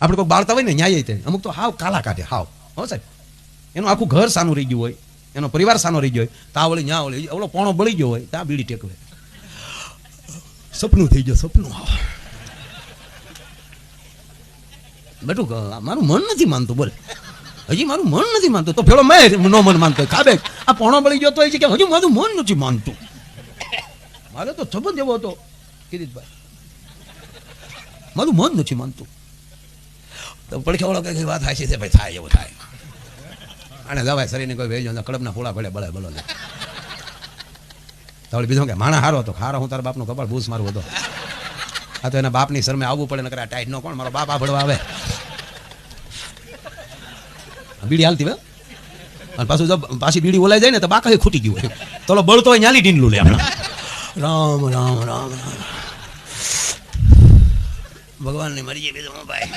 આપણે કોઈ બાળતા હોય ને ન્યાય તે અમુક તો હાવ કાલા કાઢે હાવ હો સાહેબ એનું આખું ઘર સાનું રહી ગયું હોય એનો પરિવાર સાનો રહી ગયો હોય તા વળી ન્યા વળી ઓલો પોણો બળી ગયો હોય ત્યાં બીડી ટેકવે સપનું થઈ ગયો સપનું બેટું મારું મન નથી માનતું બોલ હજી મારું મન નથી માનતું તો પેલો મેં નો મન માનતો કાબે આ પોણો બળી ગયો તો એ છે કે હજુ મારું મન નથી માનતું મારે તો સંબંધ એવો હતો કિરીટભાઈ મારું મન નથી માનતું તો પડખે ઓળો કઈ વાત થાય છે ભાઈ થાય એવું થાય અને દવાઈ શરીરને કોઈ ભેજો કડબના ફોડા પડે બળે બળો તો બીજું કે માણા હારો હતો હારો હું તારા બાપનો કપાળ ભૂસ મારું હતો આ તો એના બાપની શરમે આવવું પડે ને કરે ટાઈટ નો કોણ મારો બાપ આ ભળવા આવે બીડી હાલતી હોય અને પાછું પાછી બીડી ઓલાઈ જાય ને તો બાકા ખૂટી ગયું હોય તો બળતો હોય ન્યાલી ઢીંડલું લે રામ રામ રામ રામ ભગવાનની મરજી બીજું ભાઈ